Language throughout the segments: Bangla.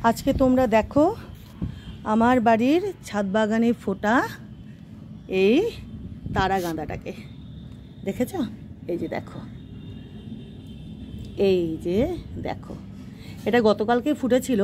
আজকে তোমরা দেখো আমার বাড়ির ছাদ বাগানে ফোটা এই তারা গাঁদাটাকে দেখেছো? এই যে দেখো, এই যে দেখো, এটা গতকালকে ফুটেছিল,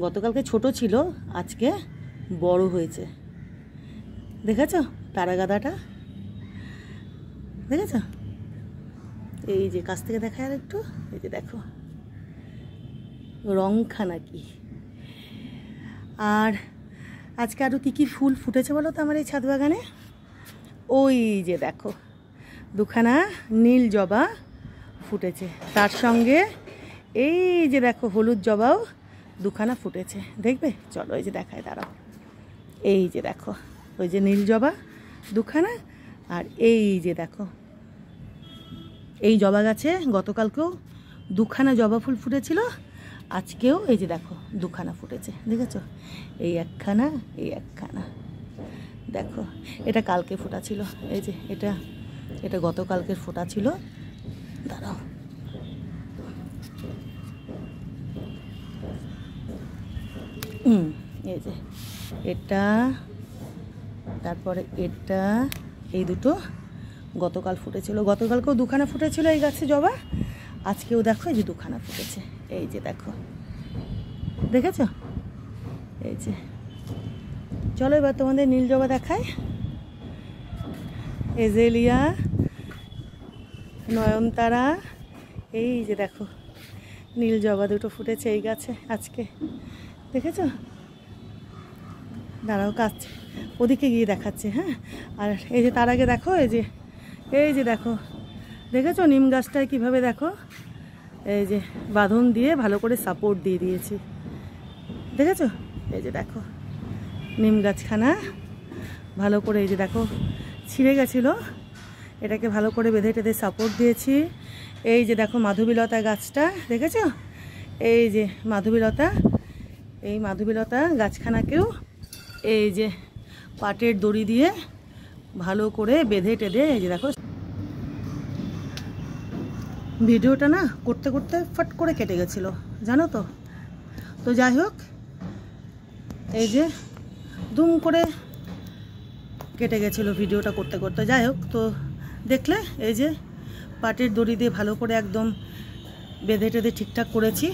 গতকালকে ছোট ছিল, আজকে বড় হয়েছে। দেখেছো তারা গাঁদাটা? দেখেছো? এই যে কাছ থেকে দেখায় আর একটু, এই যে দেখো রংখানা কি। আর আজকে আরও কী কী ফুল ফুটেছে বলো তো আমার এই ছাদ বাগানে? ওই যে দেখো দুখানা নীল জবা ফুটেছে, তার সঙ্গে এই যে দেখো হলুদ জবাও দুখানা ফুটেছে। দেখবে? চলো এই যে দেখায়, দাঁড়াও। এই যে দেখো ওই যে নীল জবা দুখানা, আর এই যে দেখো এই জবা গাছে গতকালকেও দুখানা জবা ফুল ফুটেছিল, আজকেও এই যে দেখো দুখানা ফুটেছে। দেখেছো? এই একখানা, এই একখানা। দেখো এটা কালকে ফোটা ছিল, এই যে এটা এটা গতকালকের ফোটা ছিল। দাঁড়াও, এই যে এটা, তারপরে এটা, এই দুটো গতকাল ফুটেছিল। গতকালকেও দুখানা ফুটেছিল এই গাছে জবা, আজকেও দেখো এই যে দুখানা ফুটেছে। এই যে দেখো, দেখেছো? এই যে চলো এবার তোমাদের নীল জবা দেখায়। এজেলিয়া, নয়নতারা, এই যে দেখো নীল জবা দুটো ফুটেছে এই গাছে আজকে। দেখেছো? দাঁড়াও কাজ ওদিকে গিয়ে দেখাচ্ছে। হ্যাঁ, আর এই যে তার আগে দেখো এই যে দেখো, দেখেছো নিম গাছটায় কীভাবে দেখো এই যে বাঁধন দিয়ে ভালো করে সাপোর্ট দিয়ে দিয়েছি। দেখেছো? এই যে দেখো নিম গাছখানা ভালো করে, এই যে দেখো ছিঁড়ে গেছিলো, এটাকে ভালো করে বেঁধে টেঁধে সাপোর্ট দিয়েছি। এই যে দেখো মাধবীলতা গাছটা, দেখেছো? এই যে মাধবীলতা, এই মাধবীলতা গাছখানাকেও এই যে পাটের দড়ি দিয়ে ভালো করে বেঁধে টেঁধে, এই যে দেখো। ভিডিওটা না করতে করতে ফট করে কেটে গেছিলো, জানো তো? তো যাই হোক, এই যে দুম করে কেটে গেছিলো ভিডিওটা করতে করতে। যাই হোক, তো দেখলে এই যে পাটের দড়ি দিয়ে ভালো করে একদম বেঁধে টেঁধে ঠিকঠাক করেছি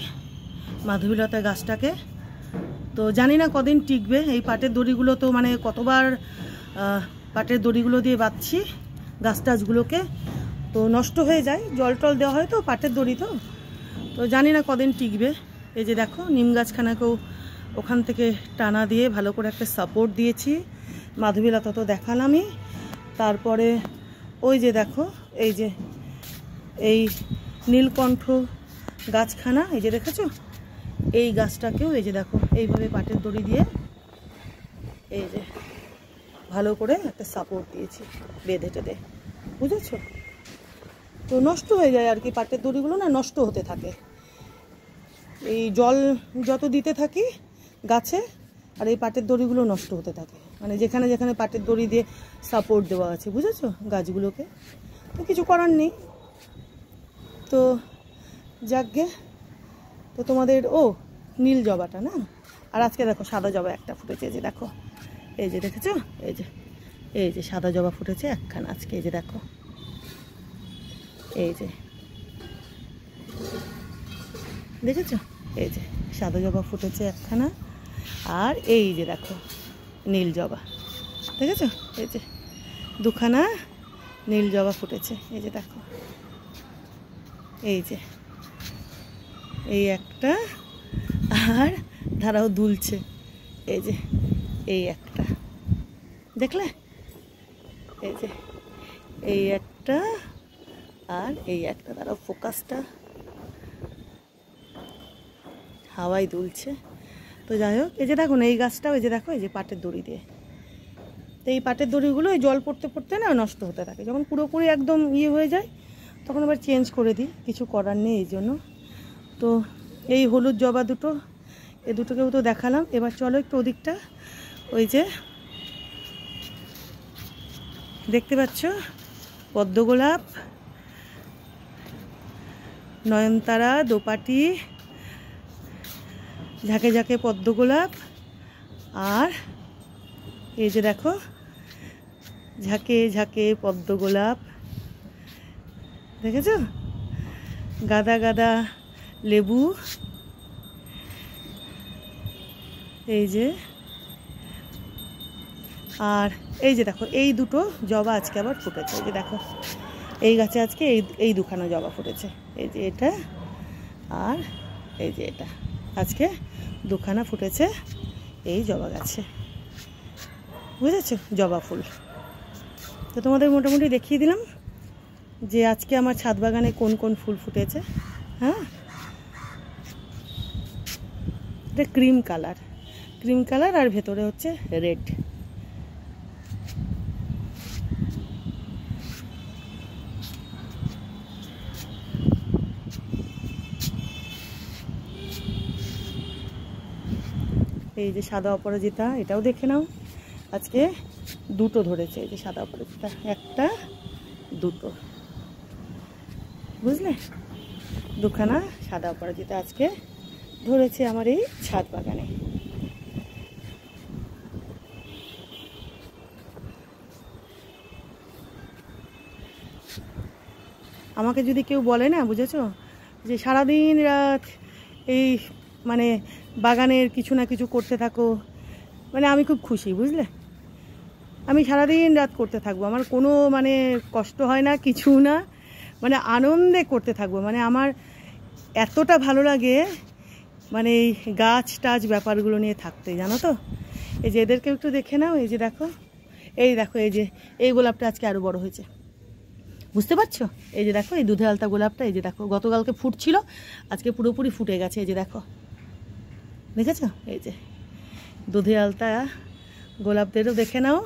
মাধবীলতা গাছটাকে। তো জানি না কদিন টিকবে এই পাটের দড়িগুলো, তো মানে কতবার পাটের দড়িগুলো দিয়ে বাঁধছি গাছ টাছগুলোকে, তো নষ্ট হয়ে যায়, জল টল দেওয়া হয় তো পাটের দড়ি, তো জানি না কদিন টিকবে। এই যে দেখো নিম গাছখানাকেও ওখান থেকে টানা দিয়ে ভালো করে একটা সাপোর্ট দিয়েছি। মাধবীলতা তো দেখালামই, তারপরে ওই যে দেখো এই যে এই নীলকণ্ঠ গাছখানা, এই যে দেখেছো এই গাছটাকেও এই যে দেখো এইভাবে পাটের দড়ি দিয়ে এই যে ভালো করে একটা সাপোর্ট দিয়েছি বেঁধে টেঁধে, বুঝেছো? তো নষ্ট হয়ে যায় আর কি, পাটের দড়িগুলো না নষ্ট হতে থাকে, এই জল যত দিতে থাকি গাছে আর এই পাটের দড়িগুলো নষ্ট হতে থাকে, মানে যেখানে যেখানে পাটের দড়ি দিয়ে সাপোর্ট দেওয়া আছে, বুঝেছো গাছগুলোকে। তো কিছু করার নেই। তো যাকগে, তো তোমাদের নীল জবাটা না, আর আজকে দেখো সাদা জবা একটা ফুটেছে, এই যে দেখো, এই যে দেখেছো? এই যে সাদা জবা ফুটেছে একখানা আজকে, এই যে দেখো, এই যে দেখেছো? এই যে সাদা জবা ফুটেছে একখানা, আর এই যে দেখো নীল জবা, দেখেছো? এই যে দুখানা নীল জবা ফুটেছে, এই যে দেখো, এই যে এই একটা, আর ধারাও দুলছে, এই যে এই একটা, দেখলে? এই যে এই একটা, আর এই একটা, দাঁড়াও ফোকাসটা, হাওয়ায় দুলছে। তো যাই হোক, এই যে দেখো না এই গাছটাও, এই যে দেখো এই যে পাটের দড়ি দিয়ে, তো এই পাটের দড়িগুলো এই জল পড়তে পড়তে না নষ্ট হতে থাকে, যখন পুরোপুরি একদম হয়ে যায় তখন আবার চেঞ্জ করে দিই, কিছু করার নেই এই জন্য। তো এই হলুদ জবা দুটো, এই দুটোকেও তো দেখালাম। এবার চলো একটু ওদিকটা, ওই যে দেখতে পাচ্ছ পদ্মগোলাপ, নয়নতারা, দোপাটি, ঝাঁকে ঝাঁকে পদ্ম গোলাপ, আর এই যে দেখো ঝাঁকে ঝাঁকে পদ্ম গোলাপ, দেখেছো? গাদা গাদা লেবু, এই যে, আর এই যে দেখো এই দুটো জবা আজকে আবার ফুটেছে। এই যে দেখো এই গাছে আজকে এই দুখানা জবা ফুটেছে। এই যে এটা আর এই যে এটা, আজকে দুখানা ফুটেছে এই জবা গাছে, বুঝেছো? জবা ফুল। তো তোমাদের মোটামুটি দেখিয়ে দিলাম যে আজকে আমার ছাদ বাগানে কোন কোন ফুল ফুটেছে। হ্যাঁ, এটা ক্রিম কালার আর ভেতরে হচ্ছে রেড। এই যে সাদা অপরাজিতা, এটাও দেখে নাও, আজকে দুটো ধরেছে। এই যে সাদা অপরাজিতা, একটা দুটো, বুঝলে? দুখানা সাদা অপরাজিতা আজকে ধরেছে আমার এই ছাদ বাগানে। আমাকে যদি কেউ বলে না, বুঝেছো, যে সারাদিন রাত এই মানে বাগানের কিছু না কিছু করতে থাকো, মানে আমি খুব খুশি, বুঝলে? আমি সারাদিন রাত করতে থাকবো, আমার কোনো মানে কষ্ট হয় না, কিছু না, মানে আনন্দে করতে থাকবো। মানে আমার এতটা ভালো লাগে মানে এই গাছ টাছ ব্যাপারগুলো নিয়ে থাকতে, জানো তো? এই যে এদেরকেও একটু দেখে নাও, এই যে দেখো, এই দেখো, এই যে এই গোলাপটা আজকে আরও বড় হয়েছে, বুঝতে পারছো? এই যে দেখো এই দুধে আলতা গোলাপটা, এই যে দেখো গতকালকে ফুটছিল, আজকে পুরোপুরি ফুটে গেছে। এই যে দেখো, দেখেছো? এই যে দুধে আলতা গোলাপদেরও দেখে নাও।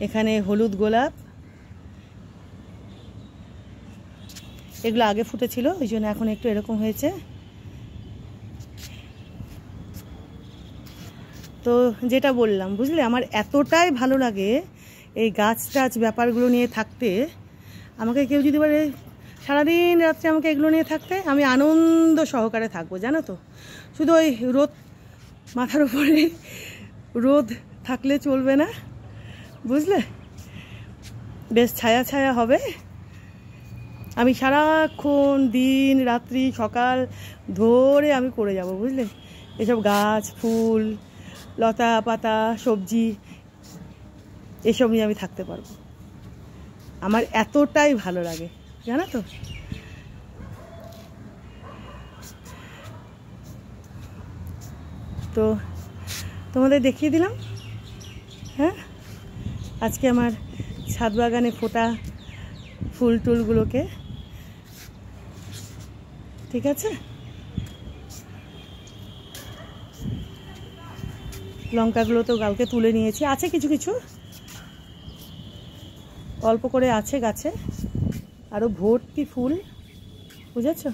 এখানে হলুদ গোলাপ, এগুলো আগে ফুটেছিল, ওই জন্য এখন একটু এরকম হয়েছে। তো যেটা বললাম, বুঝলে, আমার এতটাই ভালো লাগে এই গাছ টাছ ব্যাপারগুলো নিয়ে থাকতে। আমাকে কেউ যদি বলে সারাদিন রাত্রে আমাকে এগুলো নিয়ে থাকতে, আমি আনন্দ সহকারে থাকবো, জানো তো? শুধু ওই রোদ, মাথার উপরে রোদ থাকলে চলবে না, বুঝলে? বেশ ছায়া ছায়া হবে। আমি সারাক্ষণ দিন রাত্রি সকাল ধরে আমি করে যাব, বুঝলে? এসব গাছ, ফুল, লতা পাতা, সবজি, এসব নিয়ে আমি থাকতে পারবো। আমার এতটাই ভালো লাগে, জানো তো? তো তোমাদের দেখিয়ে দিলাম, হ্যাঁ, আজকে আমার ছাদ বাগানে ফোটা ফুল টুলগুলোকে, ঠিক আছে? লঙ্কাগুলো তো কালকে তুলে নিয়েছি, আছে কিছু কিছু অল্প করে আছে গাছে, আরও ভর্তি ফুল, বুঝেছো?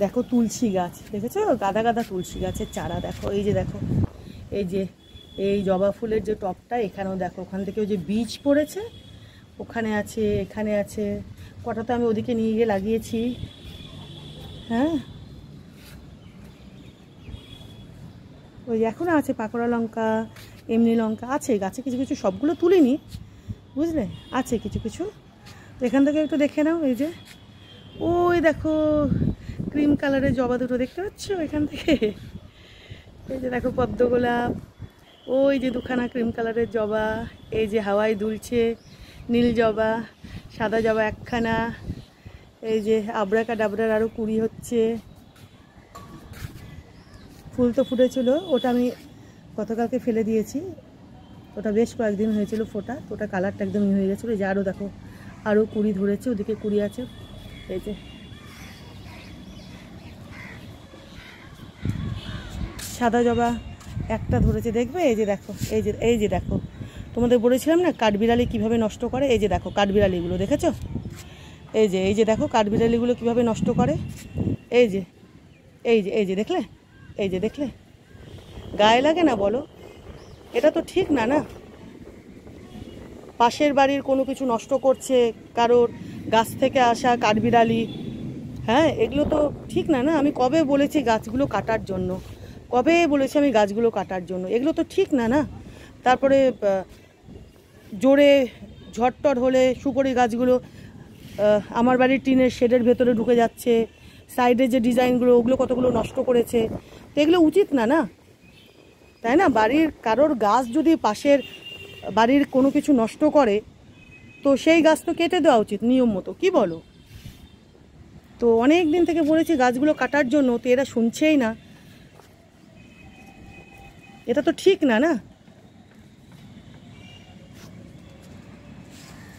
দেখো তুলসী গাছ, দেখেছো? গাদা গাদা তুলসী গাছের চারা দেখো। এই যে দেখো, এই যে এই জবা ফুলের যে টবটা, এখানেও দেখো, ওখান থেকে ওই যে বীজ পড়েছে, ওখানে আছে, এখানে আছে, কটা তো আমি ওদিকে নিয়ে গিয়ে লাগিয়েছি। হ্যাঁ, ওই এখনও আছে পাকোড়া লঙ্কা, এমনি লঙ্কা আছে গাছে, কিছু কিছু, সবগুলো তুলিনি, বুঝলে? আছে কিছু কিছু। তো এখান থেকে একটু দেখে নাও, এই যে ওই দেখো ক্রিম কালারের জবা দুটো দেখতে পাচ্ছ এখান থেকে? এই যে দেখো পদ্ম গোলাপ, ওই যে দুখানা ক্রিম কালারের জবা, এই যে হাওয়ায় দুলছে নীল জবা, সাদা জবা একখানা, এই যে আবরাকা ডাবরার আরও কুড়ি হচ্ছে। ফুল তো ফুটেছিল, ওটা আমি গতকালকে ফেলে দিয়েছি, ওটা বেশ কয়েকদিন হয়েছিল ফোটা, তো ওটা কালারটা একদম হয়ে গেছিলো। এই যে আরও দেখো আরও কুড়ি ধরেছে, ওদিকে কুড়ি আছে। এই যে সাদা জবা একটা ধরেছে, দেখবে? এই যে দেখো, এই যে দেখো, তোমাদের বলেছিলাম না কাঠবিড়ালি কীভাবে নষ্ট করে। এই যে দেখো কাঠবিড়ালিগুলো, দেখেছো? এই যে দেখো কাঠবিড়ালিগুলো কীভাবে নষ্ট করে। এই যে দেখলে? এই যে দেখলে? গায়ে লাগে না বলো? এটা তো ঠিক না, না? পাশের বাড়ির কোনো কিছু নষ্ট করছে, কারোর গাছ থেকে আসা কাঠবিড়ালি, হ্যাঁ এগুলো তো ঠিক না। না আমি কবে বলেছি গাছগুলো কাটার জন্য, কবে বলেছি আমি গাছগুলো কাটার জন্য, এগুলো তো ঠিক না। না তারপরে জোরে ঝড়টর হলে সুপারি গাছগুলো আমার বাড়ির টিনের শেডের ভেতরে ঢুকে যাচ্ছে, সাইডে যে ডিজাইনগুলো ওগুলো কতগুলো নষ্ট করেছে, তো এগুলো উচিত না, না তাই না? বাড়ির কারোর গাছ যদি পাশের বাড়ির কোনো কিছু নষ্ট করে, তো সেই গাছ তো কেটে দেওয়া উচিত নিয়ম মতো, কী বলো? তো অনেক দিন থেকে বলেছি গাছগুলো কাটার জন্য, তো এরা শুনছেই না, এটা তো ঠিক না। না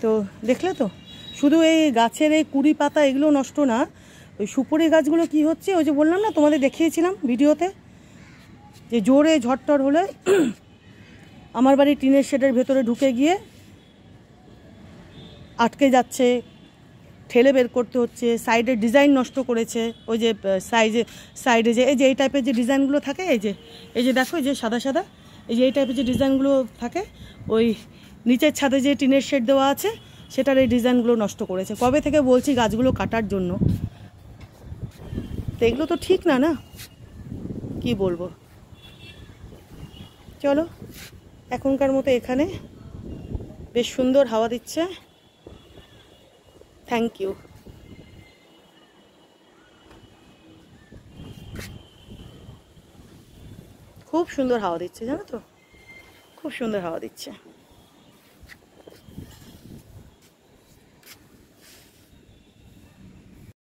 তো দেখলে তো, শুধু এই গাছের এই কুড়ি পাতা এগুলো নষ্ট না, ওই সুপুরি গাছগুলো কি হচ্ছে, ওই যে বললাম না তোমাদের দেখিয়েছিলাম ভিডিওতে, যে জোরে ঝড়টর হলে আমার বাড়ির টিনের শেডের ভেতরে ঢুকে গিয়ে আটকে যাচ্ছে, ঠেলে বের করতে হচ্ছে, সাইডের ডিজাইন নষ্ট করেছে, ওই যে সাইডে যে এই টাইপের যে ডিজাইনগুলো থাকে, এই যে দেখো এই যে সাদা সাদা, এই যে এই টাইপের যে ডিজাইনগুলো থাকে, ওই নিচের ছাদে যে টিনের শেড দেওয়া আছে সেটার এই ডিজাইনগুলো নষ্ট করেছে। কবে থেকে বলছি গাছগুলো কাটার জন্য, তো এগুলো তো ঠিক না। না কি বলবো, চলো এখনকার মতো এখানে, বেশ সুন্দর হাওয়া দিচ্ছে, থ্যাংক ইউ। খুব সুন্দর হাওয়া দিচ্ছে, জানো তো, খুব সুন্দর হাওয়া দিচ্ছে।